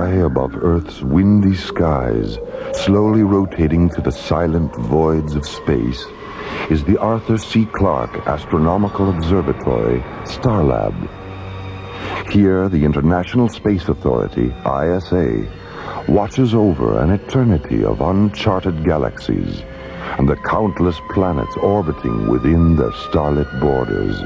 High above Earth's windy skies, slowly rotating through the silent voids of space, is the Arthur C. Clarke Astronomical Observatory, Starlab. Here, the International Space Authority, ISA, watches over an eternity of uncharted galaxies and the countless planets orbiting within their starlit borders.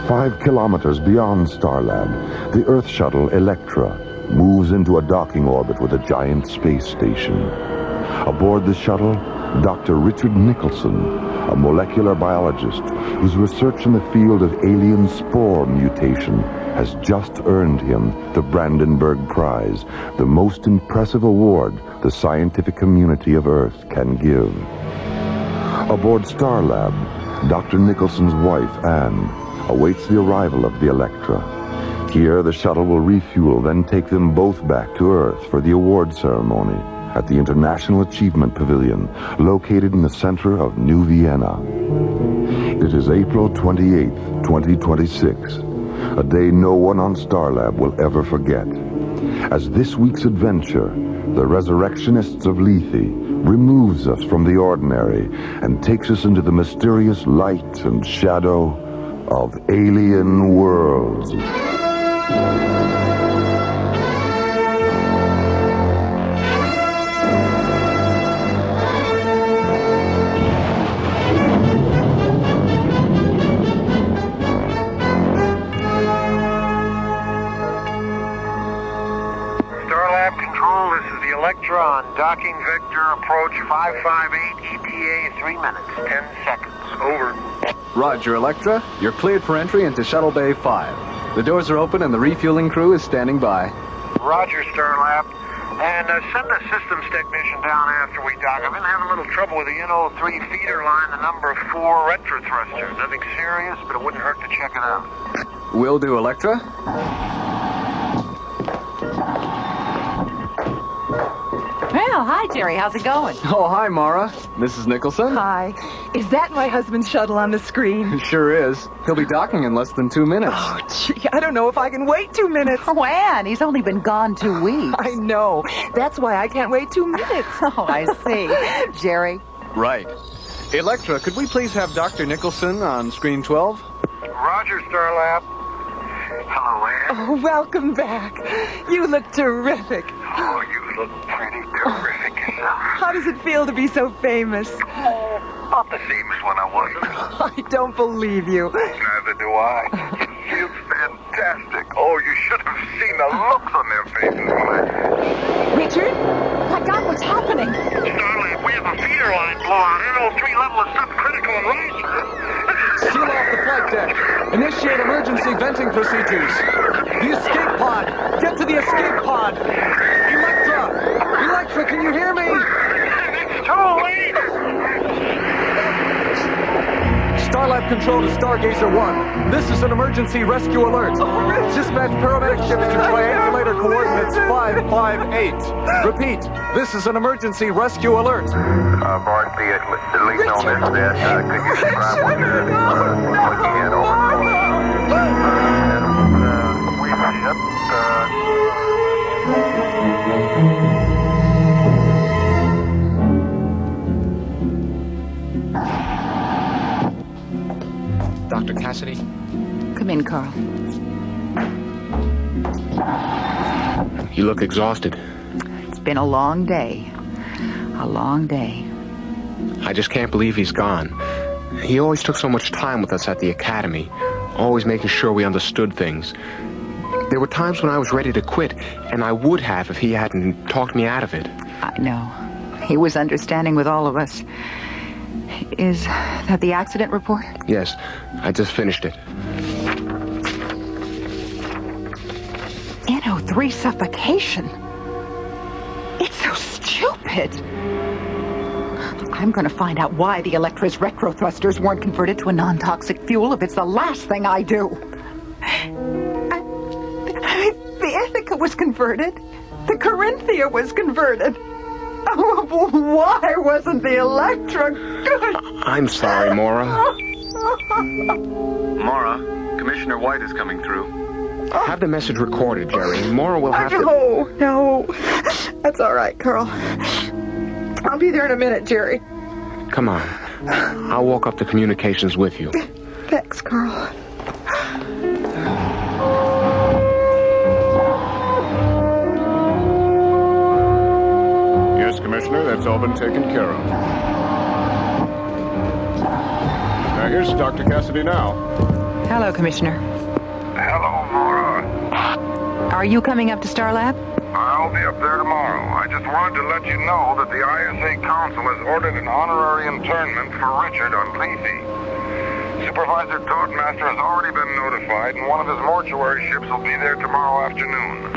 5 kilometers beyond Starlab, the Earth shuttle Electra moves into a docking orbit with a giant space station. Aboard the shuttle, Dr. Richard Nicholson, a molecular biologist whose research in the field of alien spore mutation has just earned him the Brandenburg Prize, the most impressive award the scientific community of Earth can give. Aboard Starlab, Dr. Nicholson's wife, Anne, awaits the arrival of the Electra. Here, the shuttle will refuel, then take them both back to Earth for the award ceremony at the International Achievement Pavilion, located in the center of New Vienna. It is April 28th, 2026, a day no one on Starlab will ever forget, as this week's adventure, the Resurrectionists of Lethe, removes us from the ordinary and takes us into the mysterious light and shadow of alien worlds. Starlab Control, this is the Electra on docking vector approach 558 ETA 3 minutes, 10 seconds. Over. Roger, Electra. You're cleared for entry into Shuttle Bay 5. The doors are open and the refueling crew is standing by. Roger, Starlab. And send a systems technician down after we dock. I've been having a little trouble with the NO3 feeder line, the number 4 retro thrusters. Nothing serious, but it wouldn't hurt to check it out. Will do, Electra. Well, hi, Jerry. How's it going? Oh, hi, Mara. Mrs. Nicholson. Hi. Is that my husband's shuttle on the screen? It sure is. He'll be docking in less than 2 minutes. Oh, gee, I don't know if I can wait 2 minutes. Oh, Ann, he's only been gone 2 weeks. I know. That's why I can't wait 2 minutes. Oh, I see. Jerry? Right. Electra, could we please have Dr. Nicholson on screen 12? Roger, Starlab. Hello, Ann. Oh, welcome back. You look terrific. Oh, you look pretty terrific yourself. How does it feel to be so famous? Oh, not the same as when I wasn't. I don't believe you. Neither do I. It feels fantastic. Oh, you should have seen the looks on their faces when I... Richard? My God, what's happening? Starlab, we have a feeder line blowout. NO3 level is subcritical and rising. Seal off the flight deck. Initiate emergency venting procedures. The escape pod. Get to the escape pod. Electra, can you hear me? It's too late. Starlab Control to Stargazer 1. This is an emergency rescue alert. Dispatch paramedic ships to triangulator coordinates 558. Repeat, this is an emergency rescue alert. Board, the lead on this bed. Could you describe what you're looking at over? Dr. Cassidy? Come in, Carl. You look exhausted. It's been a long day. A long day. I just can't believe he's gone. He always took so much time with us at the academy, always making sure we understood things. There were times when I was ready to quit, and I would have if he hadn't talked me out of it. I know. He was understanding with all of us. Is that the accident report? Yes, I just finished it. NO3 suffocation. It's so stupid. I'm going to find out why the Electra's retro thrusters weren't converted to a non-toxic fuel if it's the last thing I do. The Ithaca was converted. The Corinthia was converted. Oh, why wasn't the Electra good? I'm sorry, Maura. Maura, Commissioner White is coming through. Have the message recorded, Jerry. Mora will have to... No. That's all right, Carl. I'll be there in a minute, Jerry. Come on. I'll walk up to communications with you. Thanks, Carl. Yes, Commissioner, that's all been taken care of. Now, here's Dr. Cassidy now. Hello, Commissioner. Hello, Mora. Are you coming up to Star Lab? I'll be up there tomorrow. I just wanted to let you know that the ISA Council has ordered an honorary internment for Richard on Lethe. Supervisor Toadmaster has already been notified, and one of his mortuary ships will be there tomorrow afternoon.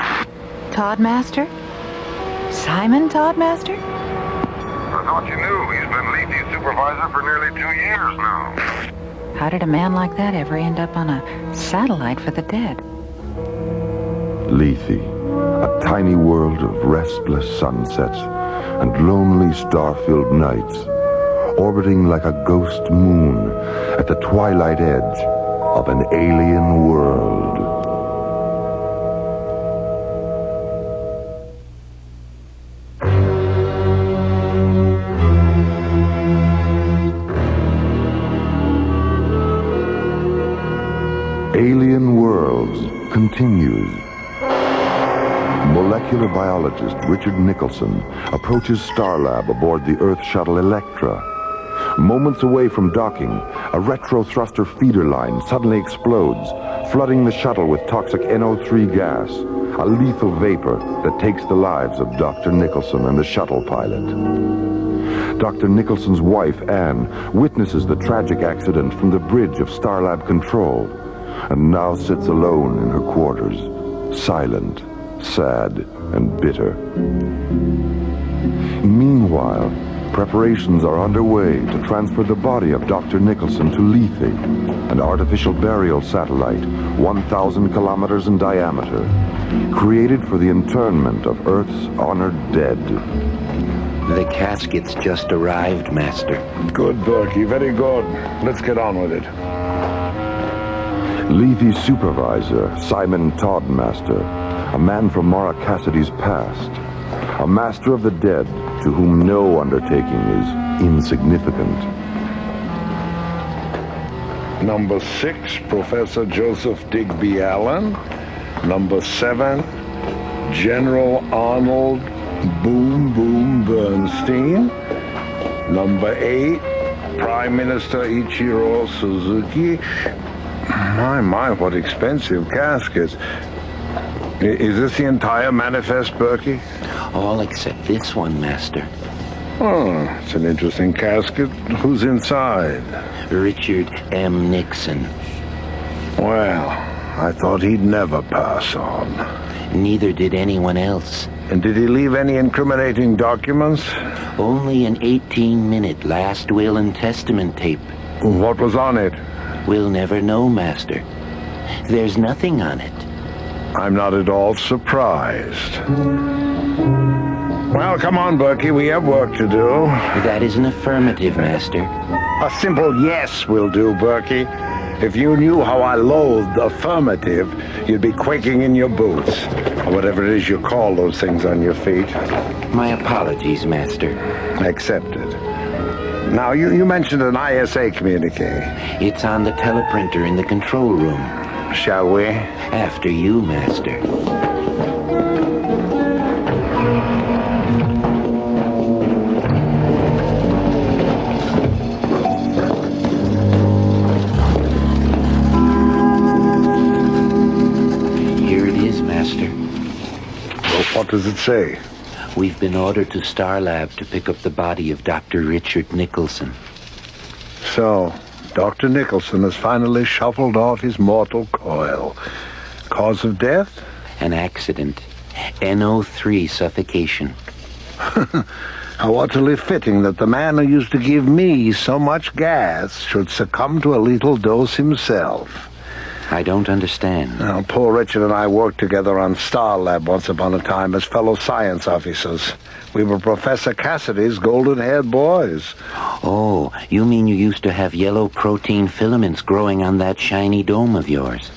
Toadmaster? Simon Toadmaster? I thought you knew. He's been Lethe's supervisor for nearly 2 years now. How did a man like that ever end up on a satellite for the dead? Lethe, a tiny world of restless sunsets and lonely star-filled nights, orbiting like a ghost moon at the twilight edge of an alien world. Alien Worlds continues. Molecular biologist Richard Nicholson approaches Starlab aboard the Earth shuttle Electra. Moments away from docking, a retro-thruster feeder line suddenly explodes, flooding the shuttle with toxic NO3 gas, a lethal vapor that takes the lives of Dr. Nicholson and the shuttle pilot. Dr. Nicholson's wife, Anne, witnesses the tragic accident from the bridge of Starlab Control, and now sits alone in her quarters, silent, sad, and bitter. Meanwhile, preparations are underway to transfer the body of Dr. Nicholson to Lethe, an artificial burial satellite 1,000 kilometers in diameter, created for the internment of Earth's honored dead. The casket's just arrived, Master. Good, Berkey. Very good. Let's get on with it. Lethe's supervisor, Simon Toadmaster, a man from Mara Cassidy's past, a master of the dead to whom no undertaking is insignificant. Number 6, Professor Joseph Digby Allen. Number 7, General Arnold Boom Boom Bernstein. Number 8, Prime Minister Ichiro Suzuki. My, what expensive caskets. Is this the entire manifest, Berkey? All except this one, Master. Oh, it's an interesting casket. Who's inside? Richard M. Nixon. Well, I thought he'd never pass on. Neither did anyone else. And did he leave any incriminating documents? Only an 18-minute last will and testament tape. What was on it? We'll never know, Master. There's nothing on it. I'm not at all surprised. Well, come on, Berkey. We have work to do. That is an affirmative, Master. A simple yes will do, Berkey. If you knew how I loathed affirmative, you'd be quaking in your boots. Or whatever it is you call those things on your feet. My apologies, Master. Accepted. Now, you mentioned an ISA communique. It's on the teleprinter in the control room. Shall we? After you, Master. Here it is, Master. Well, what does it say? We've been ordered to Starlab to pick up the body of Dr. Richard Nicholson. So, Dr. Nicholson has finally shuffled off his mortal coil. Cause of death? An accident. NO3 suffocation. How utterly fitting that the man who used to give me so much gas should succumb to a lethal dose himself. I don't understand. Now, poor Richard and I worked together on Starlab once upon a time as fellow science officers. We were Professor Cassidy's golden-haired boys. Oh, you mean you used to have yellow protein filaments growing on that shiny dome of yours?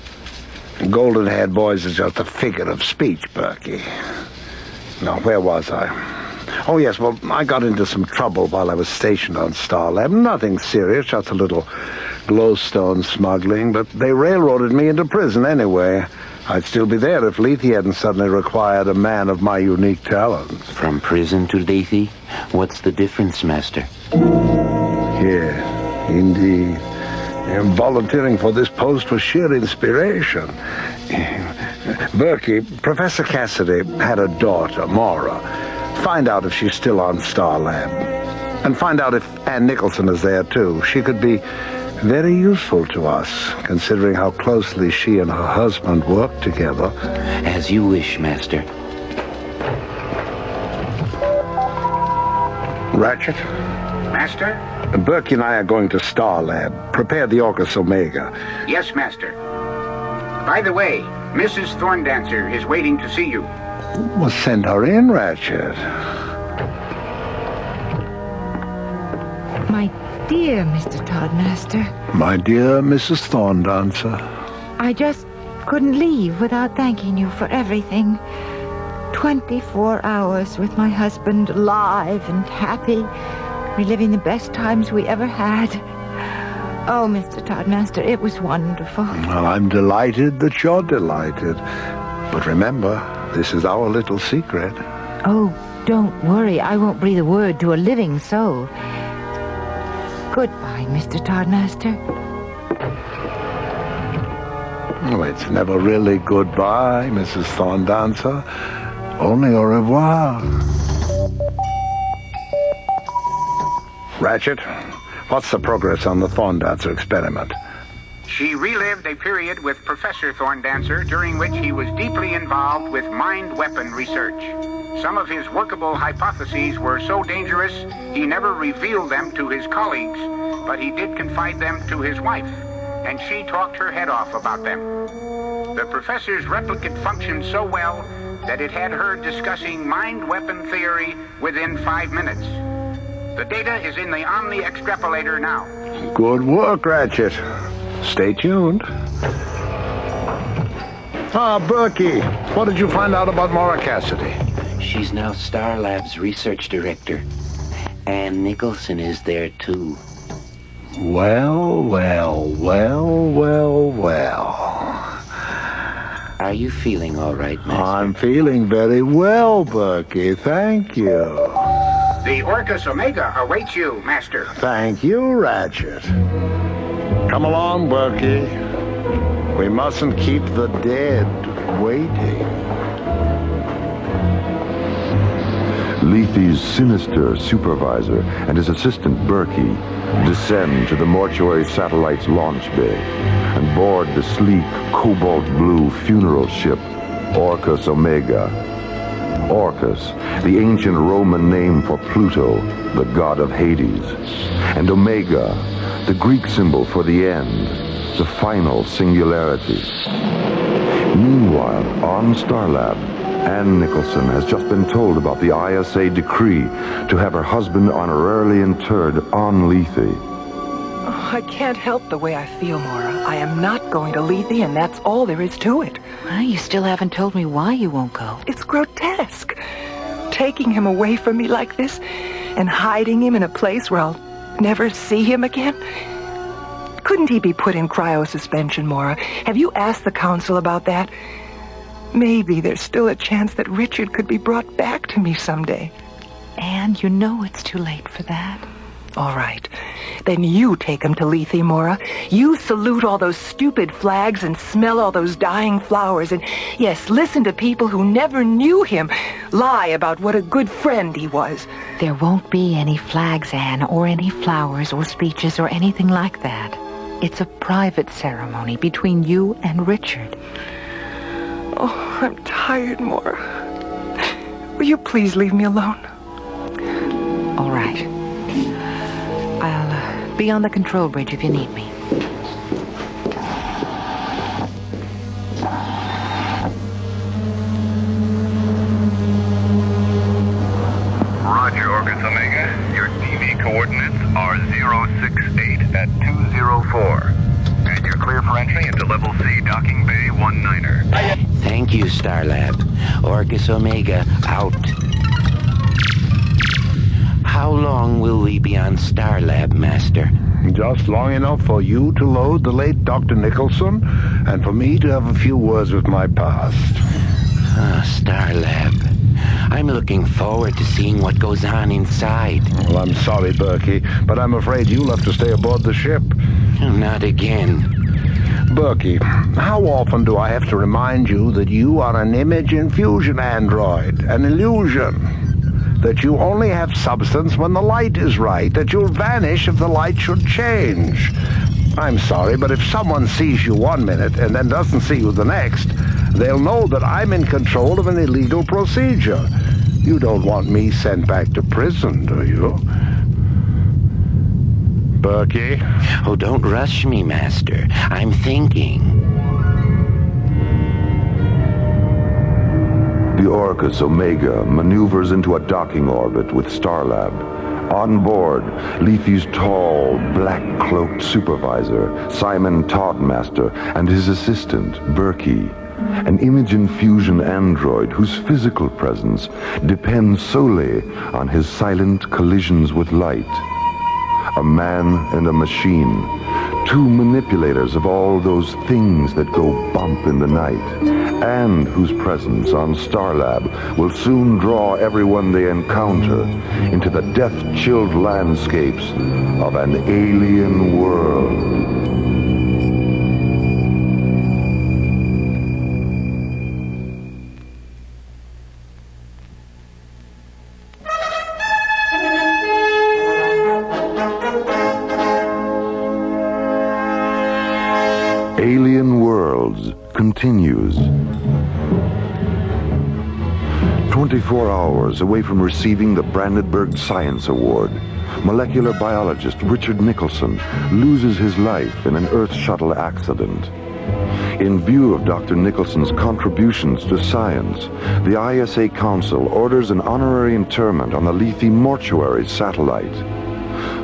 Golden-haired boys is just a figure of speech, Berkey. Now, where was I? Oh, yes, well, I got into some trouble while I was stationed on Starlab. Nothing serious, just a little glowstone smuggling, but they railroaded me into prison anyway. I'd still be there if Lethe hadn't suddenly required a man of my unique talents. From prison to Lethe? What's the difference, Master? Yes, indeed. Volunteering for this post was sheer inspiration. Berkey, Professor Cassidy had a daughter, Maura. Find out if she's still on Starlab. And find out if Ann Nicholson is there, too. She could be very useful to us, considering how closely she and her husband work together. As you wish, Master. Ratchet? Master? Berkey and I are going to Starlab. Prepare the Orcus Omega. Yes, Master. By the way, Mrs. Thorndancer is waiting to see you. Well, send her in, Ratchet. My dear Mr. Toddmaster. My dear Mrs. Thorndancer. I just couldn't leave without thanking you for everything. 24 hours with my husband, alive and happy, reliving the best times we ever had. Oh, Mr. Toddmaster, it was wonderful. Well, I'm delighted that you're delighted. But remember, this is our little secret. Oh, don't worry. I won't breathe a word to a living soul. Goodbye, Mr. Toddmaster. Oh, it's never really goodbye, Mrs. Thorndancer. Only au revoir. Ratchet, what's the progress on the Thorndancer experiment? She relived a period with Professor Thorndancer during which he was deeply involved with mind weapon research. Some of his workable hypotheses were so dangerous he never revealed them to his colleagues, but he did confide them to his wife, and she talked her head off about them. The professor's replicate functioned so well that it had her discussing mind weapon theory within 5 minutes. The data is in the Omni extrapolator now. Good work, Ratchet. Stay tuned. Berkey, what did you find out about Maura Cassidy? She's now Starlab's research director. Ann Nicholson is there, too. Well. Are you feeling all right, Master? I'm feeling very well, Berkey. Thank you. The Orcus Omega awaits you, Master. Thank you, Ratchet. Come along, Berkey. We mustn't keep the dead waiting. Lethe's sinister supervisor and his assistant Berkey descend to the mortuary satellite's launch bay and board the sleek cobalt blue funeral ship Orcus Omega. Orcus, the ancient Roman name for Pluto, the god of Hades, and Omega, the Greek symbol for the end, the final singularity. Meanwhile, on Starlab, Ann Nicholson has just been told about the ISA decree to have her husband honorarily interred on Lethe. Oh, I can't help the way I feel, Maura. I am not going to Lethe, and that's all there is to it. Well, you still haven't told me why you won't go. It's grotesque. Taking him away from me like this and hiding him in a place where I'll never see him again. Couldn't he be put in cryosuspension, Maura? Have you asked the council about that? Maybe there's still a chance that Richard could be brought back to me someday. And you know it's too late for that. All right. Then you take him to Lethe, Maura. You salute all those stupid flags and smell all those dying flowers. And, yes, listen to people who never knew him lie about what a good friend he was. There won't be any flags, Anne, or any flowers or speeches or anything like that. It's a private ceremony between you and Richard. Oh, I'm tired, Maura. Will you please leave me alone? All right. I'll be on the control bridge if you need me. Roger, Orcus Omega. Your TV coordinates are 068 at 204. And You're clear for entry into Level C, Docking Bay 19er. Thank you, Starlab. Orcus Omega, out. How long will we be on Starlab, Master? Just long enough for you to load the late Dr. Nicholson, and for me to have a few words with my past. Starlab. I'm looking forward to seeing what goes on inside. Well, I'm sorry, Berkey, but I'm afraid you'll have to stay aboard the ship. Not again. Berkey, how often do I have to remind you that you are an image infusion android, an illusion? That you only have substance when the light is right, that you'll vanish if the light should change. I'm sorry, but if someone sees you one minute and then doesn't see you the next, they'll know that I'm in control of an illegal procedure. You don't want me sent back to prison, do you? Berkey? Oh, don't rush me, Master. I'm thinking. The Orcus Omega maneuvers into a docking orbit with Starlab. On board, Lethe's tall, black-cloaked supervisor, Simon Toddmaster, and his assistant, Berkey, an image infusion android whose physical presence depends solely on his silent collisions with light. A man and a machine, two manipulators of all those things that go bump in the night, and whose presence on Starlab will soon draw everyone they encounter into the death-chilled landscapes of an alien world. Alien Worlds continues. 24 hours away from receiving the Brandenburg Science Award, molecular biologist Richard Nicholson loses his life in an Earth shuttle accident. In view of Dr. Nicholson's contributions to science, the ISA Council orders an honorary interment on the Lethe mortuary satellite.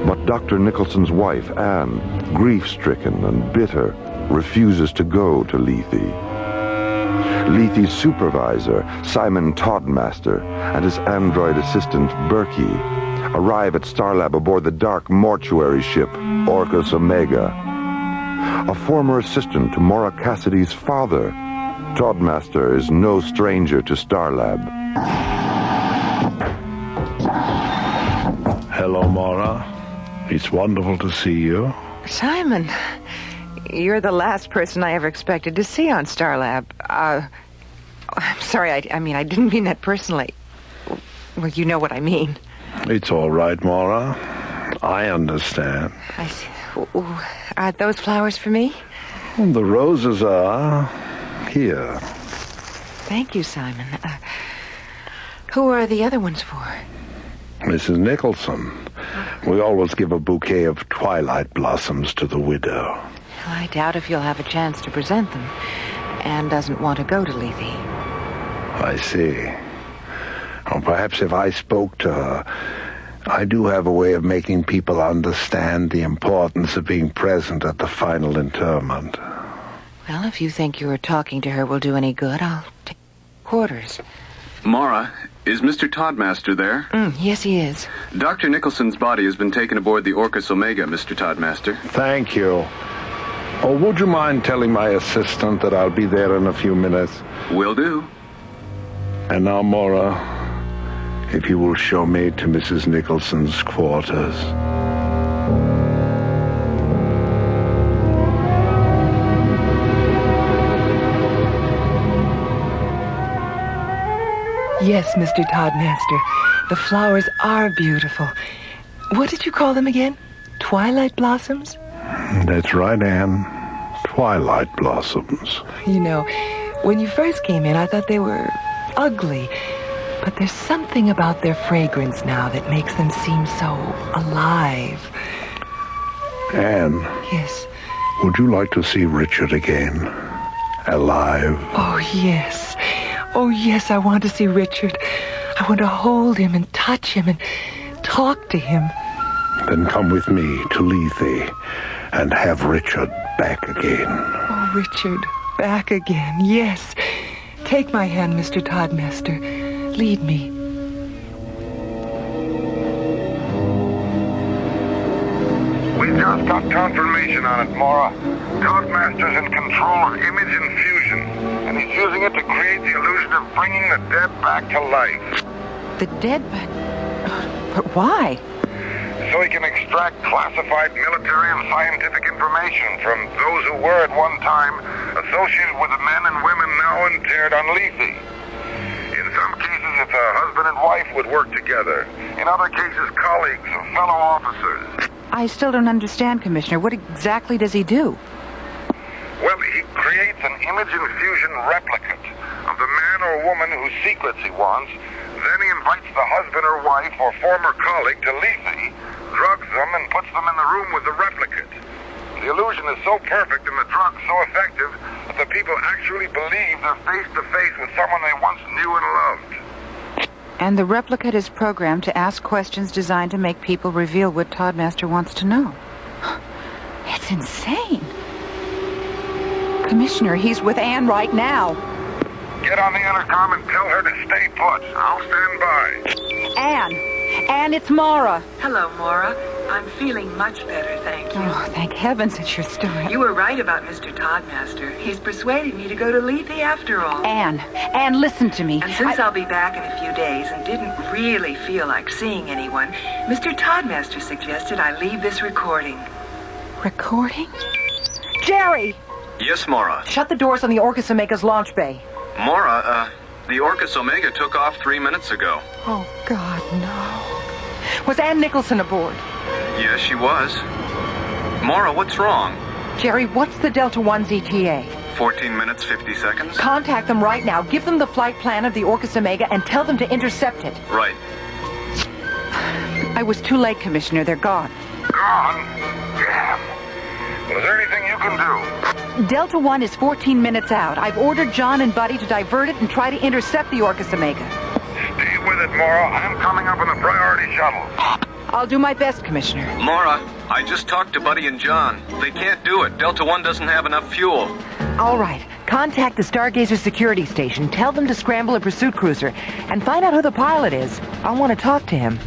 But Dr. Nicholson's wife, Anne, grief-stricken and bitter, refuses to go to Lethe. Lethe's supervisor, Simon Toddmaster, and his android assistant, Berkey, arrive at Starlab aboard the dark mortuary ship, Orcus Omega. A former assistant to Maura Cassidy's father, Toddmaster is no stranger to Starlab. Hello, Maura. It's wonderful to see you. Simon, you're the last person I ever expected to see on Starlab. I'm sorry, I mean, I didn't mean that personally. Well, you know what I mean. It's all right, Maura. I understand. I see. Are those flowers for me? The roses are here. Thank you, Simon. Who are the other ones for? Mrs. Nicholson. We always give a bouquet of twilight blossoms to the widow. Well, I doubt if you'll have a chance to present them. Anne doesn't want to go to Lethe. I see. Or perhaps if I spoke to her, I do have a way of making people understand the importance of being present at the final interment. Well, if you think your talking to her will do any good, I'll take quarters. Maura, is Mr. Toddmaster there? Yes, he is. Dr. Nicholson's body has been taken aboard the Orcus Omega, Mr. Toddmaster. Thank you. Oh, would you mind telling my assistant that I'll be there in a few minutes? Will do. And now, Maura, if you will show me to Mrs. Nicholson's quarters. Yes, Mr. Toddmaster. The flowers are beautiful. What did you call them again? Twilight blossoms? That's right, Anne. Twilight blossoms. You know, when you first came in, I thought they were ugly. But there's something about their fragrance now that makes them seem so alive. Anne. Yes? Would you like to see Richard again? Alive? Oh, yes. Oh, yes, I want to see Richard. I want to hold him and touch him and talk to him. Then come with me to Lethe and have Richard back again. Oh, Richard, back again, yes. Take my hand, Mr. Toddmaster. Lead me. We just got confirmation on it, Mora. Toddmaster's in control of image infusion, and he's using it to create the illusion of bringing the dead back to life. The dead back? But why? So he can extract classified military and scientific information from those who were at one time associated with the men and women now interred on Lethe. In some cases, it's a husband and wife would work together. In other cases, colleagues or fellow officers. I still don't understand, Commissioner. What exactly does he do? Well, he creates an image infusion replicate of the man or woman whose secrets he wants. Then he invites the husband or wife or former colleague to Lethe, drugs them, and puts them in the room with the replicate. The illusion is so perfect and the drug so effective that the people actually believe they're face-to-face with someone they once knew and loved. And the replicate is programmed to ask questions designed to make people reveal what Toddmaster wants to know. It's insane. Commissioner, he's with Anne right now. Get on the intercom and tell her to stay put. I'll stand by. Anne, it's Mara. Hello, Mora. I'm feeling much better, thank you. Oh, thank heavens that you're still in. You were right about Mr. Toddmaster. He's persuaded me to go to Lethe after all. Anne, listen to me. And since I'll be back in a few days and didn't really feel like seeing anyone, Mr. Toddmaster suggested I leave this recording. Recording? Jerry! Yes, Mora. Shut the doors on the Orcus Omega's launch bay. Mora, the Orcus Omega took off 3 minutes ago. Oh, God, no. Was Ann Nicholson aboard? Yes, she was. Mora, what's wrong? Jerry, what's the Delta One's ETA? 14 minutes, 50 seconds. Contact them right now. Give them the flight plan of the Orcus Omega and tell them to intercept it. Right. I was too late, Commissioner. They're gone. Gone? Damn. Well, is there anything you can do? Delta One is 14 minutes out. I've ordered John and Buddy to divert it and try to intercept the Orcus Omega. Stay with it, Mora. I'm coming up in the priority shuttle. I'll do my best, Commissioner. Mora, I just talked to Buddy and John. They can't do it. Delta One doesn't have enough fuel. All right. Contact the Stargazer security station. Tell them to scramble a pursuit cruiser and find out who the pilot is. I want to talk to him.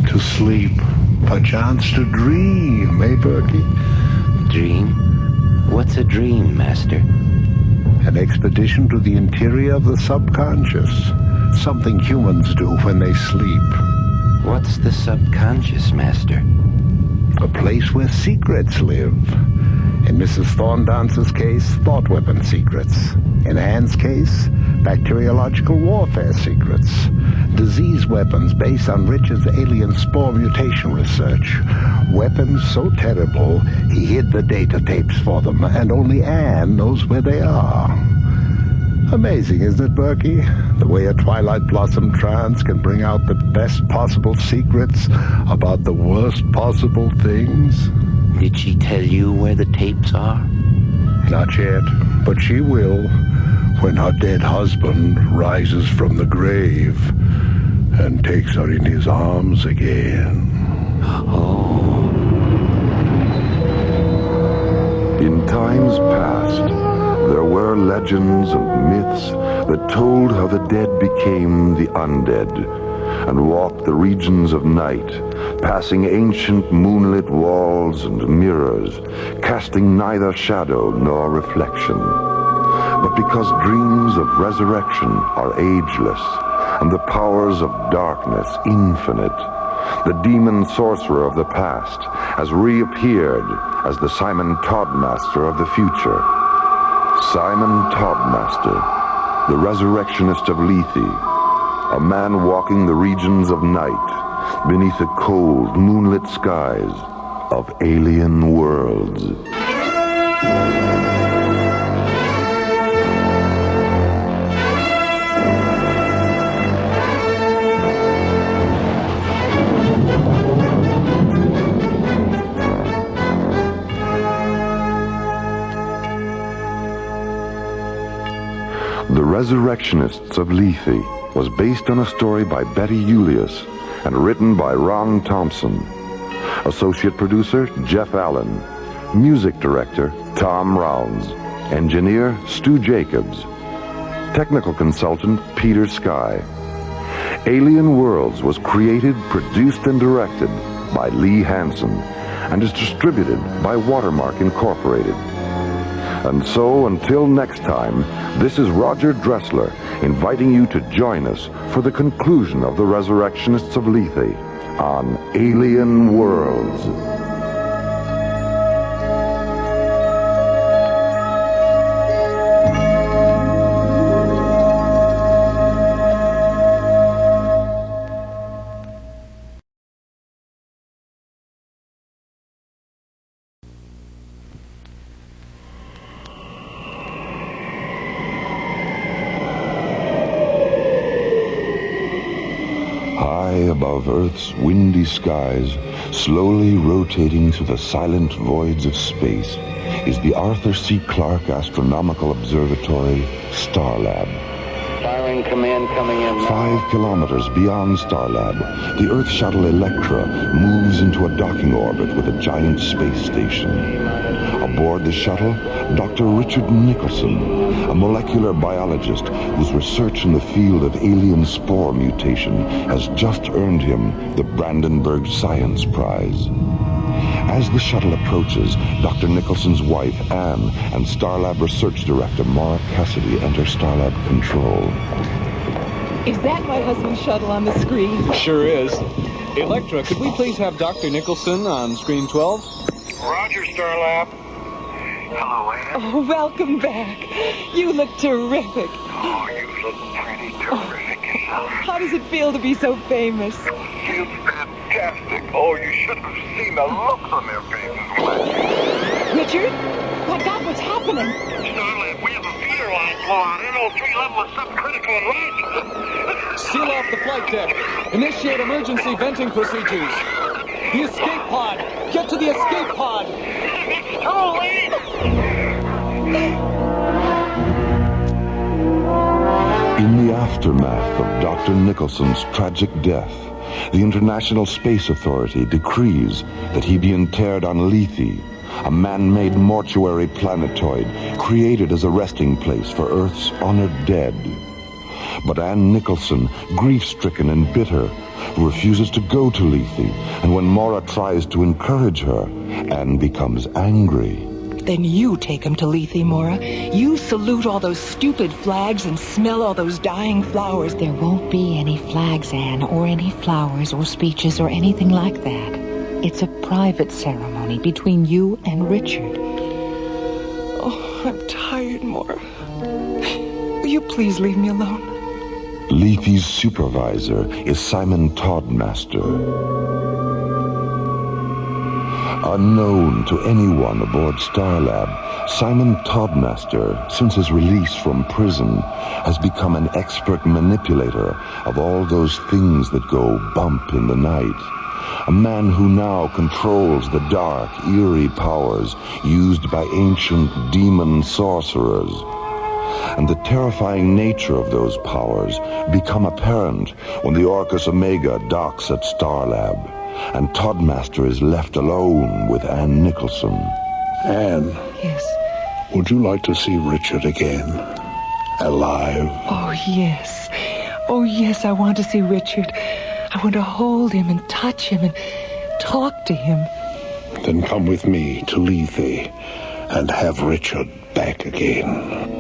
To sleep, perchance to dream, eh, Berkey? Dream? What's a dream, Master? An expedition to the interior of the subconscious. Something humans do when they sleep. What's the subconscious, Master? A place where secrets live. In Mrs. Thorndance's case, thought weapon secrets. In Anne's case, bacteriological warfare secrets. Disease weapons based on Richard's alien spore mutation research. Weapons so terrible, he hid the data tapes for them, and only Anne knows where they are. Amazing, isn't it, Berkey? The way a Twilight Blossom trance can bring out the best possible secrets about the worst possible things. Did she tell you where the tapes are? Not yet, but she will when her dead husband rises from the grave and takes her in his arms again. Oh. In times past, there were legends and myths that told how the dead became the undead and walked the regions of night, passing ancient moonlit walls and mirrors, casting neither shadow nor reflection. But because dreams of resurrection are ageless, and the powers of darkness infinite, the demon sorcerer of the past has reappeared as the Simon Toddmaster of the future. Simon Toddmaster, the Resurrectionist of Lethe, a man walking the regions of night beneath the cold, moonlit skies of alien worlds. Resurrectionists of Lethe was based on a story by Betty Julius and written by Ron Thompson. Associate producer, Jeff Allen. Music director, Tom Rounds. Engineer, Stu Jacobs. Technical consultant, Peter Sky. Alien Worlds was created, produced, and directed by Lee Hansen and is distributed by Watermark Incorporated. And so, until next time, this is Roger Dressler inviting you to join us for the conclusion of the Resurrectionists of Lethe on Alien Worlds. Above Earth's windy skies, slowly rotating through the silent voids of space, is the Arthur C. Clarke Astronomical Observatory, Starlab. Firing command coming in. 5 kilometers beyond Starlab, the Earth shuttle Electra moves into a docking orbit with a giant space station. Aboard the shuttle, Dr. Richard Nicholson, a molecular biologist whose research in the field of alien spore mutation has just earned him the Brandenburg Science Prize. As the shuttle approaches, Dr. Nicholson's wife, Anne, and Starlab Research Director Maura Cassidy enter Starlab Control. Is that my husband's shuttle on the screen? Sure is. Electra, could we please have Dr. Nicholson on screen 12? Roger, Starlab. Hello, Anne. Oh, welcome back. You look terrific. Oh, you look pretty terrific yourself. How does it feel to be so famous? It feels fantastic. Oh, you should have seen the looks on their faces. Richard? My God, what's happening? Starlab, we have a feeder line blowout. NO3 level is subcritical enlargement. Seal off the flight deck. Initiate emergency venting procedures. The escape pod. Get to the escape pod. Oh, Lee! In the aftermath of Dr. Nicholson's tragic death, the International Space Authority decrees that he be interred on Lethe, a man-made mortuary planetoid created as a resting place for Earth's honored dead. But Anne Nicholson, grief-stricken and bitter, refuses to go to Lethe, and when Maura tries to encourage her, Anne becomes angry. Then you take him to Lethe, Maura. You salute all those stupid flags and smell all those dying flowers. There won't be any flags, Anne, or any flowers or speeches or anything like that. It's a private ceremony between you and Richard. Oh, I'm tired, Maura. Will you please leave me alone? Lethe's supervisor is Simon Toddmaster. Unknown to anyone aboard Starlab, Simon Toddmaster, since his release from prison, has become an expert manipulator of all those things that go bump in the night. A man who now controls the dark, eerie powers used by ancient demon sorcerers. And the terrifying nature of those powers become apparent when the Orcus Omega docks at Starlab, and Toddmaster is left alone with Anne Nicholson. Anne? Yes? Would you like to see Richard again? Alive? Oh, yes. Oh, yes, I want to see Richard. I want to hold him and touch him and talk to him. Then come with me to Lethe and have Richard back again.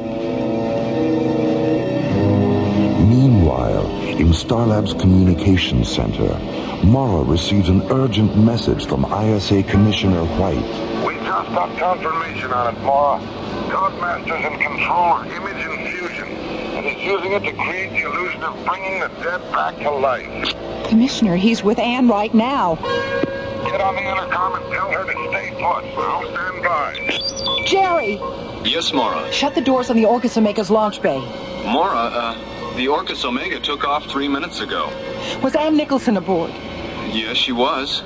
Meanwhile, in Starlab's communications center, Maura receives an urgent message from ISA Commissioner White. We just got confirmation on it, Maura. Toddmaster's in control of image infusion, and he's using it to create the illusion of bringing the dead back to life. Commissioner, he's with Anne right now. Get on the intercom and tell her to stay put. I'll stand by. Jerry! Yes, Maura. Shut the doors on the Orcus Omega's launch bay. Maura, the Orcus Omega took off 3 minutes ago. Was Anne Nicholson aboard? Yes, she was.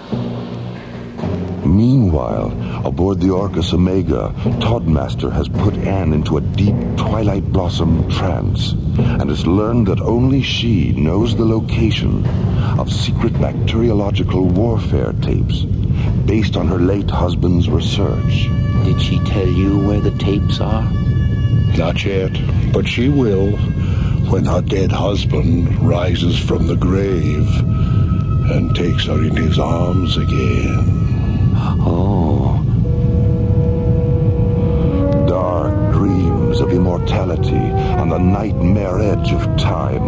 Meanwhile, aboard the Orcus Omega, Toddmaster has put Anne into a deep Twilight Blossom trance and has learned that only she knows the location of secret bacteriological warfare tapes based on her late husband's research. Did she tell you where the tapes are? Not yet, but she will when her dead husband rises from the grave and takes her in his arms again. Oh. Dark dreams of immortality on the nightmare edge of time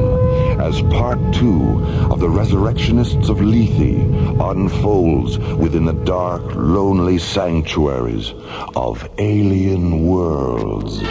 as part 2 of the Resurrectionists of Lethe unfolds within the dark, lonely sanctuaries of alien worlds.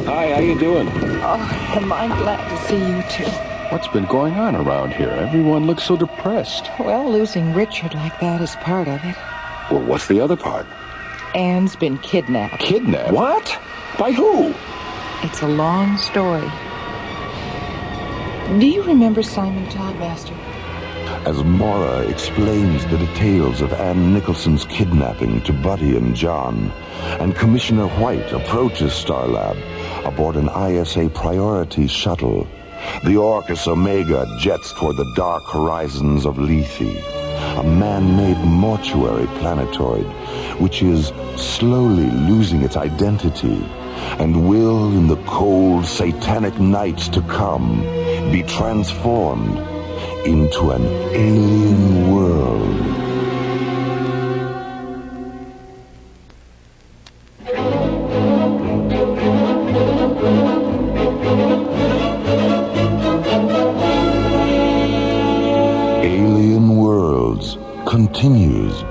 Hi, how you doing? Oh, am I glad to see you too. What's been going on around here? Everyone looks so depressed. Well, losing Richard like that is part of it. Well, what's the other part? Anne's been kidnapped. Kidnapped? What? By who? It's a long story. Do you remember Simon Toddmaster? As Maura explains the details of Ann Nicholson's kidnapping to Buddy and John, and Commissioner White approaches Starlab aboard an ISA priority shuttle, the Orcus Omega jets toward the dark horizons of Lethe, a man-made mortuary planetoid which is slowly losing its identity and will, in the cold, satanic nights to come, be transformed into an alien world. Alien Worlds continues.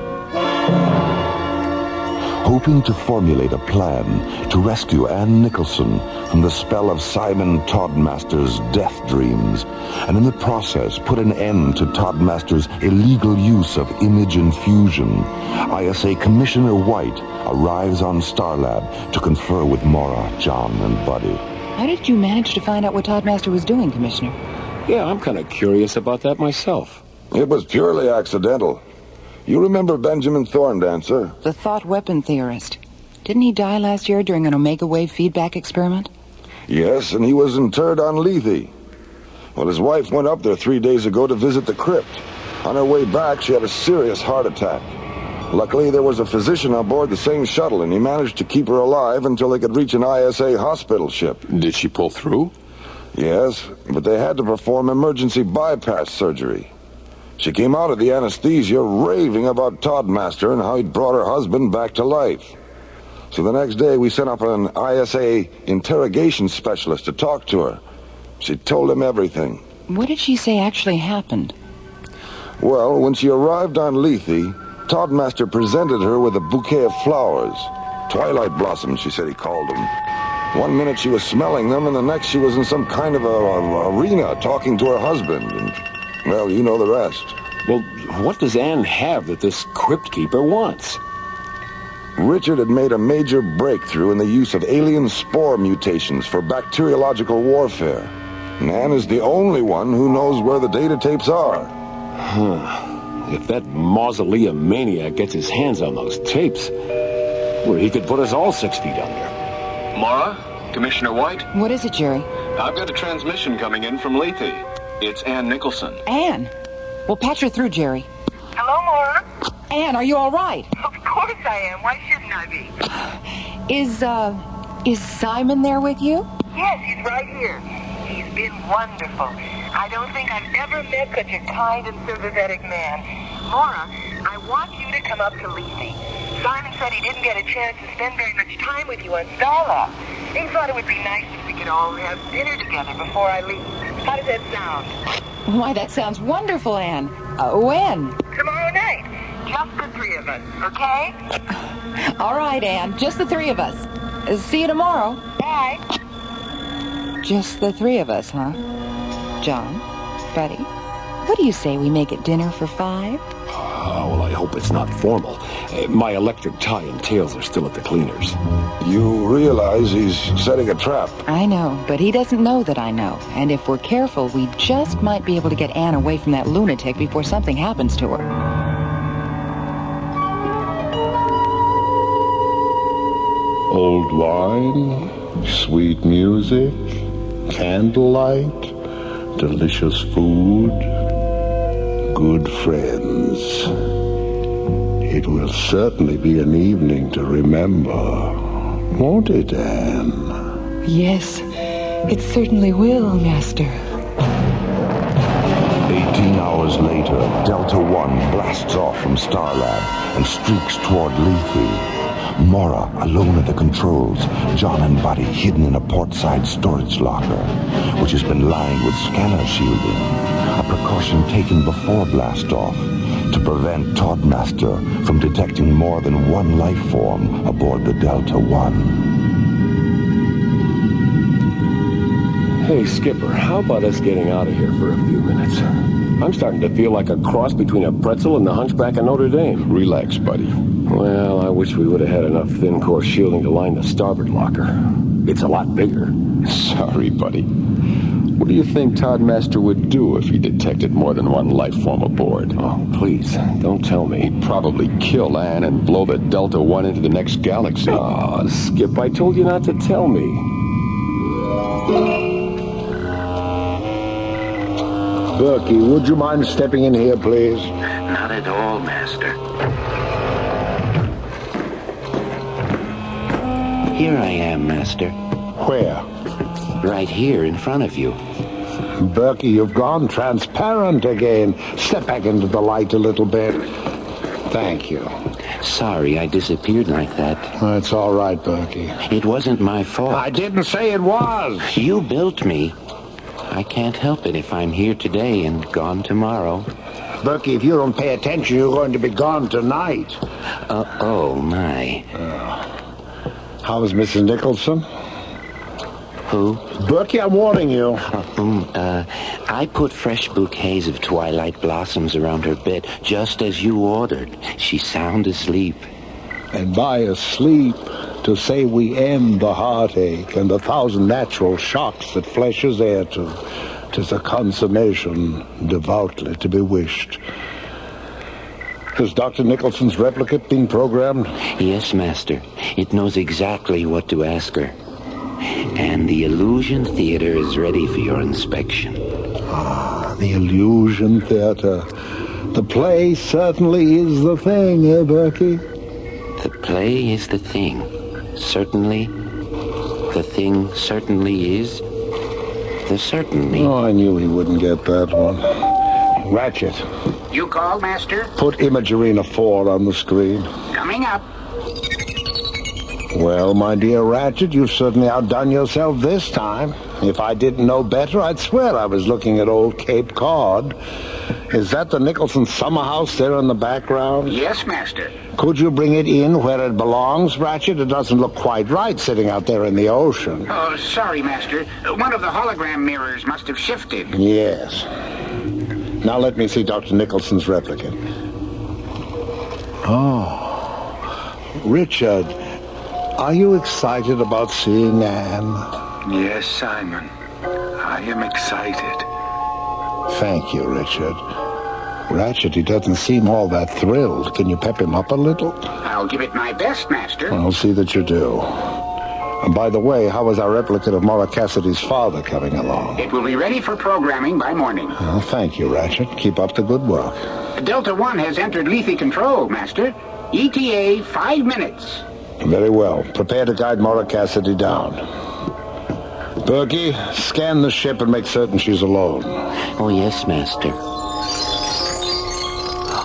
Hoping to formulate a plan to rescue Ann Nicholson from the spell of Simon Toddmaster's death dreams, and in the process put an end to Toddmaster's illegal use of image infusion, ISA Commissioner White arrives on Starlab to confer with Maura, John, and Buddy. How did you manage to find out what Toddmaster was doing, Commissioner? Yeah, I'm kind of curious about that myself. It was purely accidental. You remember Benjamin Thorndancer? The thought weapon theorist. Didn't he die last year during an omega wave feedback experiment? Yes, and he was interred on Lethe. Well, his wife went up there 3 days ago to visit the crypt. On her way back, she had a serious heart attack. Luckily, there was a physician on board the same shuttle, and he managed to keep her alive until they could reach an ISA hospital ship. Did she pull through? Yes, but they had to perform emergency bypass surgery. She came out of the anesthesia raving about Toddmaster and how he'd brought her husband back to life. So the next day, we sent up an ISA interrogation specialist to talk to her. She told him everything. What did she say actually happened? Well, when she arrived on Lethe, Toddmaster presented her with a bouquet of flowers. Twilight blossoms, she said he called them. 1 minute she was smelling them, and the next she was in some kind of a arena talking to her husband. And, well, you know the rest. Well, what does Anne have that this crypt keeper wants? Richard had made a major breakthrough in the use of alien spore mutations for bacteriological warfare. And Anne is the only one who knows where the data tapes are. If that mausoleum maniac gets his hands on those tapes, well, he could put us all 6 feet under. Maura? Commissioner White? What is it, Jerry? I've got a transmission coming in from Lethe. It's Ann Nicholson. Anne? Well, patch her through, Jerry. Hello, Maura? Anne, are you all right? Of course I am. Why shouldn't I be? Is Simon there with you? Yes, he's right here. He's been wonderful. I don't think I've ever met such a kind and sympathetic man. Maura, I want you to come up to Lethe. Simon said he didn't get a chance to spend very much time with you on Starlab. He thought it would be nice if we could all have dinner together before I leave. How does that sound? Why, that sounds wonderful, Anne. When? Tomorrow night. Just the 3 of us, okay? All right, Anne. Just the 3 of us. See you tomorrow. Bye. Just the 3 of us, huh? John, Buddy, What do you say we make it dinner for 5? Well, I hope it's not formal. My electric tie and tails are still at the cleaners. You realize he's setting a trap. I know, but he doesn't know that I know. And if we're careful, we just might be able to get Anne away from that lunatic before something happens to her. Old wine, sweet music, candlelight, delicious food, good friends. It will certainly be an evening to remember, won't it, Anne? Yes, it certainly will, Master. 18 hours later, Delta One blasts off from Starlab and streaks toward Lethe. Mora, alone at the controls, John and Buddy hidden in a portside storage locker, which has been lined with scanner shielding, a precaution taken before blast-off to prevent Toddmaster from detecting more than one life form aboard the Delta One. Hey, Skipper, how about us getting out of here for a few minutes? I'm starting to feel like a cross between a pretzel and the Hunchback of Notre Dame. Relax, buddy. Well, I wish we would have had enough thin-core shielding to line the starboard locker. It's a lot bigger. Sorry, buddy. What do you think Toddmaster would do if he detected more than one life form aboard? Oh, please, don't tell me. He'd probably kill Anne and blow the Delta One into the next galaxy. Oh, Skip, I told you not to tell me. Berkey, would you mind stepping in here, please? Not at all, Master. Here I am, Master. Where? Right here in front of you. Berkey, you've gone transparent again. Step back into the light a little bit. Thank you. Sorry I disappeared like that. It's all right, Berkey. It wasn't my fault. I didn't say it was. You built me. I can't help it if I'm here today and gone tomorrow. Berkey, if you don't pay attention, you're going to be gone tonight. Oh, my. How's Mrs. Nicholson? Who? Berkey, I'm warning you. I put fresh bouquets of twilight blossoms around her bed, just as you ordered. She's sound asleep. And by asleep, to say we end the heartache and the 1,000 natural shocks that flesh is heir to, 'tis a consummation devoutly to be wished. Has Dr. Nicholson's replicate been programmed? Yes, Master. It knows exactly what to ask her. And the Illusion Theater is ready for your inspection. Ah, the Illusion Theater. The play certainly is the thing, eh, Berkey? The play is the thing. Certainly. The thing certainly is. The certainly. Oh, I knew he wouldn't get that one. Ratchet. You called, Master? Put Imagerina 4 on the screen. Coming up. Well, my dear Ratchet, you've certainly outdone yourself this time. If I didn't know better, I'd swear I was looking at old Cape Cod. Is that the Nicholson summer house there in the background? Yes, Master. Could you bring it in where it belongs, Ratchet? It doesn't look quite right sitting out there in the ocean. Oh, sorry, Master. One of the hologram mirrors must have shifted. Yes. Now let me see Dr. Nicholson's replicate. Oh. Richard, are you excited about seeing Anne? Yes, Simon. I am excited. Thank you, Richard. Ratchet, he doesn't seem all that thrilled. Can you pep him up a little? I'll give it my best, Master. I'll see that you do. And by the way, how is our replicate of Maura Cassidy's father coming along? It will be ready for programming by morning. Well, thank you, Ratchet. Keep up the good work. Delta One has entered Lethe control, Master. ETA 5 minutes. Very well. Prepare to guide Maura Cassidy down. Berkey, scan the ship and make certain she's alone. Oh, yes, Master.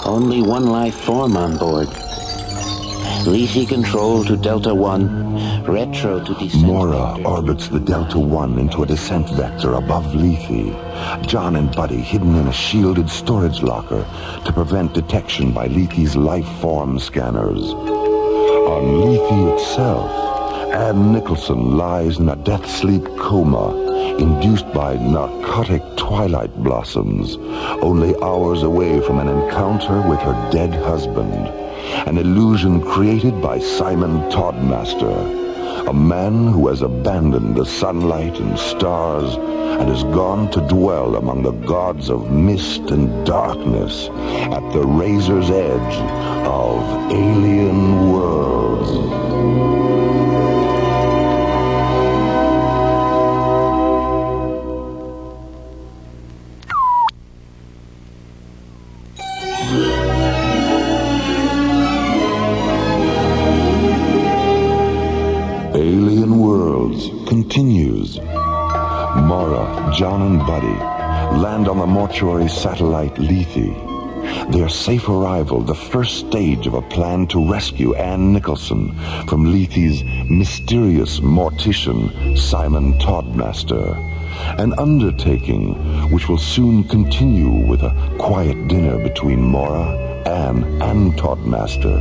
Only one life form on board. Lethe control to Delta One. Retro to descent. Mora orbits the Delta One into a descent vector above Lethe. John and Buddy hidden in a shielded storage locker to prevent detection by Lethe's life form scanners. On Lethe itself, Ann Nicholson lies in a death-sleep coma induced by narcotic twilight blossoms, only hours away from an encounter with her dead husband, an illusion created by Simon Toddmaster, a man who has abandoned the sunlight and stars and has gone to dwell among the gods of mist and darkness at the razor's edge of alien worlds. Alien Worlds continues. Mara, John, and Buddy land on the mortuary satellite Lethe. Their safe arrival, the first stage of a plan to rescue Ann Nicholson from Lethe's mysterious mortician, Simon Toddmaster. An undertaking which will soon continue with a quiet dinner between Mara, Ann, and Toddmaster,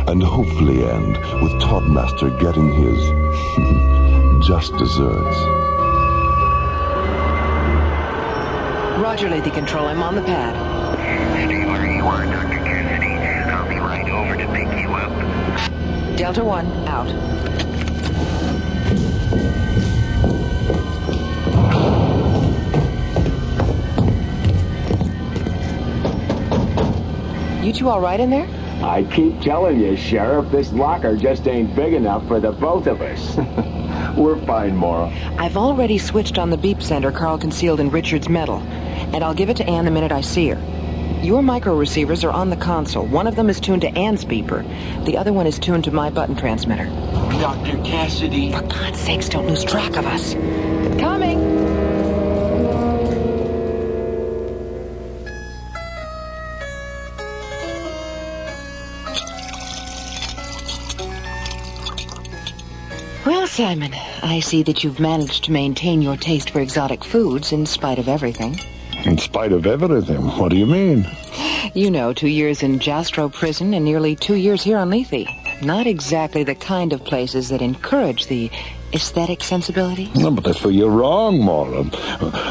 and hopefully end with Toddmaster getting his just desserts. Roger, Lethe Control. I'm on the pad. Steve, where you are, Dr. Cassidy. I'll be right over to pick you up. Delta 1, out. You two all right in there? I keep telling you, Sheriff, this locker just ain't big enough for the both of us. We're fine, Mara. I've already switched on the beep sender Carl concealed in Richard's metal, and I'll give it to Ann the minute I see her. Your micro receivers are on the console. One of them is tuned to Ann's beeper. The other one is tuned to my button transmitter. Dr. Cassidy. For God's sakes, don't lose track of us. Coming! Well, Simon, I see that you've managed to maintain your taste for exotic foods in spite of everything. In spite of everything? What do you mean? You know, 2 years in Jastrow prison and nearly 2 years here on Lethe. Not exactly the kind of places that encourage the aesthetic sensibility. No, but that's where you're wrong, Mara.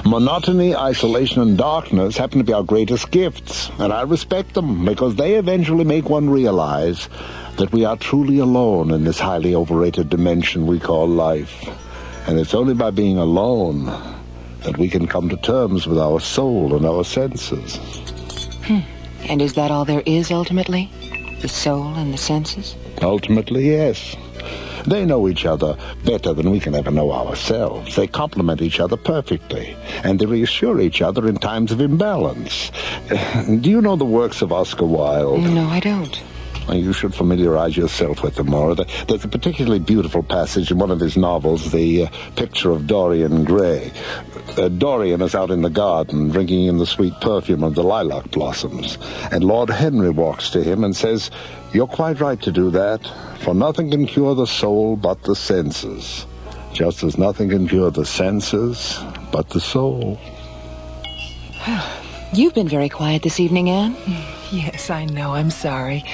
Monotony, isolation, and darkness happen to be our greatest gifts, and I respect them because they eventually make one realize that we are truly alone in this highly overrated dimension we call life. And it's only by being alone that we can come to terms with our soul and our senses. And is that all there is, ultimately? The soul and the senses? Ultimately, yes. They know each other better than we can ever know ourselves. They complement each other perfectly, and they reassure each other in times of imbalance. Do you know the works of Oscar Wilde? No, I don't. You should familiarize yourself with them more. There's a particularly beautiful passage in one of his novels, The Picture of Dorian Gray. Dorian is out in the garden drinking in the sweet perfume of the lilac blossoms, and Lord Henry walks to him and says, "You're quite right to do that, for nothing can cure the soul but the senses, just as nothing can cure the senses but the soul." You've been very quiet this evening, Ann. Yes, I know. I'm sorry.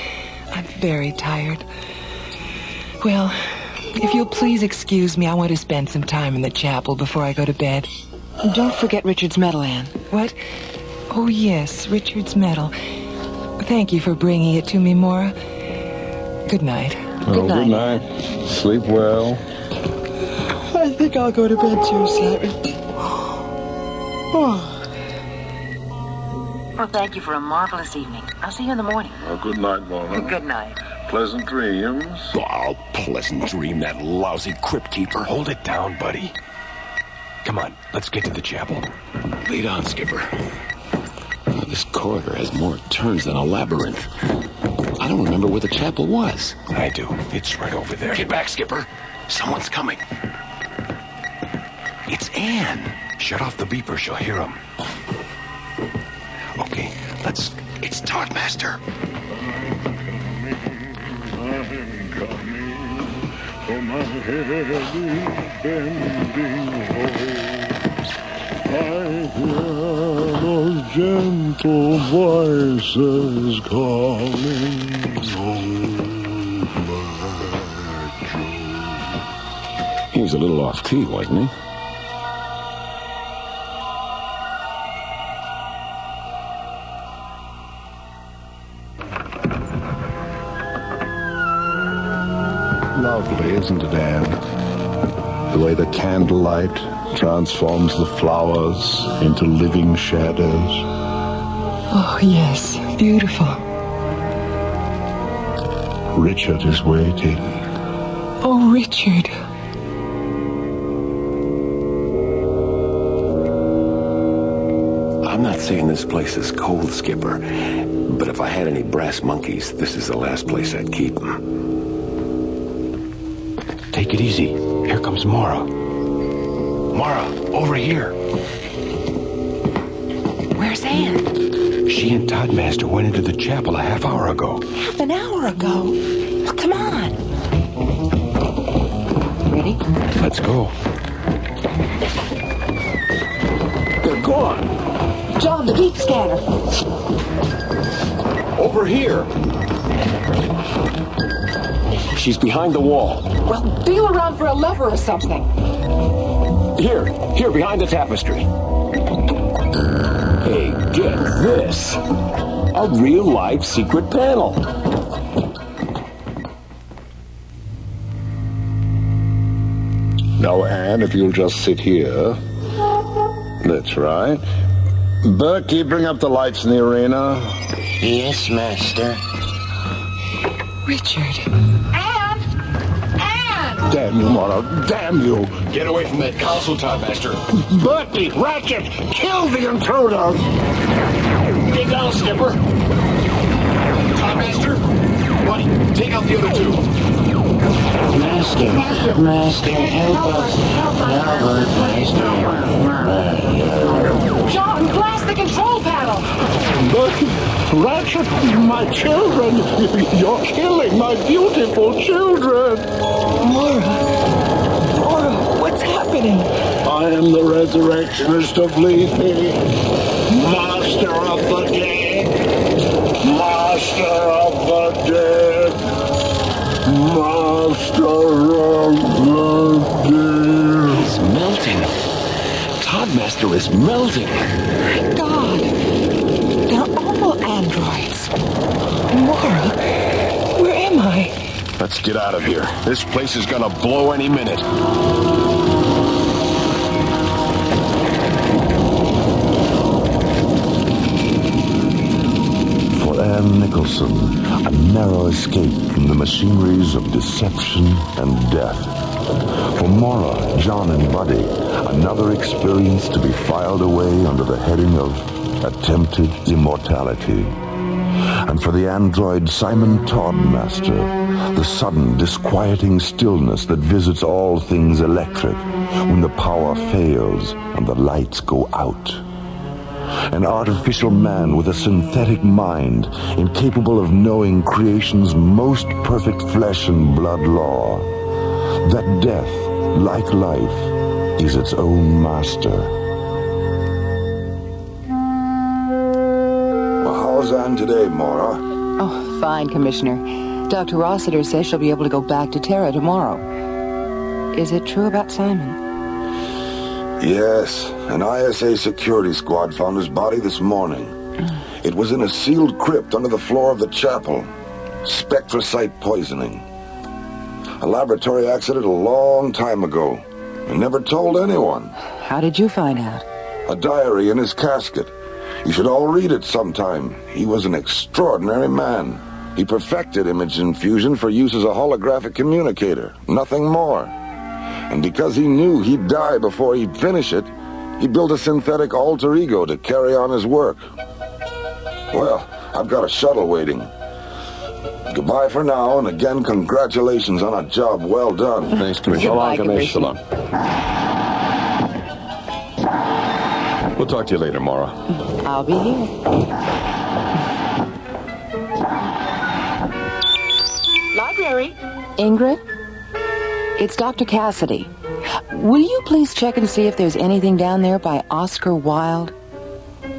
I'm very tired. Well, if you'll please excuse me, I want to spend some time in the chapel before I go to bed. Don't forget Richard's medal, Ann. What? Oh, yes, Richard's medal. Thank you for bringing it to me, Mara. Good night. Good night. Sleep well. I think I'll go to bed too, Simon. Well, thank you for a marvelous evening. I'll see you in the morning. Oh, good night, Mara. Good night. Pleasant dreams. Oh, pleasant dream, that lousy crypt keeper. Hold it down, buddy. Come on, let's get to the chapel. Lead on, Skipper. Oh, this corridor has more turns than a labyrinth. I don't remember where the chapel was. I do. It's right over there. Get back, Skipper. Someone's coming. It's Ann. Shut off the beeper. She'll hear him. Okay, let's... It's Toddmaster. I'm coming, for my head is bending low. I hear those gentle voices calling, oh, my Joe. He's a little off-key, wasn't he? Lovely, isn't it, Anne? The way the candlelight transforms the flowers into living shadows. Oh, yes. Beautiful. Richard is waiting. Oh, Richard. I'm not saying this place is cold, Skipper, but if I had any brass monkeys, this is the last place I'd keep them. Take it easy. Here comes Mara. Mara, over here. Where's Anne? She and Toddmaster went into the chapel a half hour ago. Half an hour ago? Well, come on. Ready? Let's go. They're gone. John, the beep scanner. Over here. She's behind the wall. Well, feel around for a lever or something. Here, behind the tapestry. Hey, get this. A real-life secret panel. Now, Anne, if you'll just sit here. That's right. Berkey, bring up the lights in the arena. Yes, Master. Richard. Damn you, Mara. Damn you. Get away from that console, Toddmaster. Berkey, Ratchet, kill the intruder. Get down, Skipper. Toddmaster, buddy, take out the other two. Master, help us. Albert, Master. John, blast the control panel. Berkey, Ratchet, my children. You're killing my beautiful children. Mara, what's happening? I am the Resurrectionist of Lethe, Master of the Dead, Master of the Dead, Master of the Dead. He's melting. Toddmaster is melting. My God, they're all androids. Mara, where am I? Let's get out of here. This place is gonna blow any minute. For Anne Nicholson, a narrow escape from the machineries of deception and death. For Mara, John, and Buddy, another experience to be filed away under the heading of attempted immortality. And for the android Simon Toddmaster, the sudden, disquieting stillness that visits all things electric when the power fails and the lights go out. An artificial man with a synthetic mind, incapable of knowing creation's most perfect flesh and blood law. That death, like life, is its own master. How's Anne today, Mara? Oh, fine, Commissioner. Dr. Rossiter says she'll be able to go back to Terra tomorrow. Is it true about Simon? Yes. An ISA security squad found his body this morning. It was in a sealed crypt under the floor of the chapel. Spectrosite poisoning. A laboratory accident a long time ago. I never told anyone. How did you find out? A diary in his casket. You should all read it sometime. He was an extraordinary man. He perfected image infusion for use as a holographic communicator. Nothing more. And because he knew he'd die before he'd finish it, he built a synthetic alter ego to carry on his work. Well, I've got a shuttle waiting. Goodbye for now, and again, congratulations on a job well done. Thanks, Commissioner. Goodbye, Commissioner. We'll talk to you later, Mara. I'll be here. Library. Ingrid? It's Dr. Cassidy. Will you please check and see if there's anything down there by Oscar Wilde?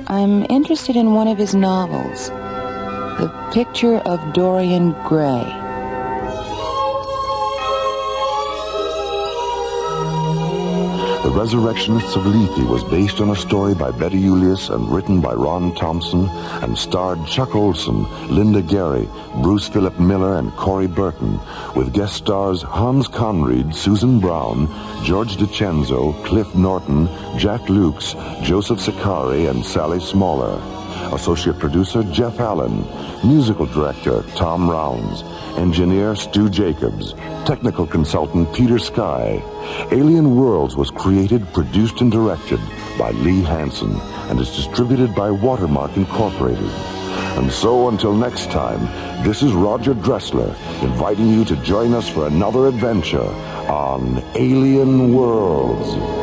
I'm interested in one of his novels. The Picture of Dorian Gray. The Resurrectionists of Lethe was based on a story by Betty Julius and written by Ron Thompson and starred Chuck Olson, Linda Gary, Bruce Philip Miller, and Corey Burton, with guest stars Hans Conried, Susan Brown, George DiCenzo, Cliff Norton, Jack Lukes, Joseph Sicari, and Sally Smaller. Associate producer Jeff Allen. Musical director Tom Rounds. Engineer Stu Jacobs. Technical consultant Peter Sky. Alien Worlds was created, produced, and directed by Lee Hansen and is distributed by Watermark Incorporated. And so until next time, this is Roger Dressler inviting you to join us for another adventure on Alien Worlds.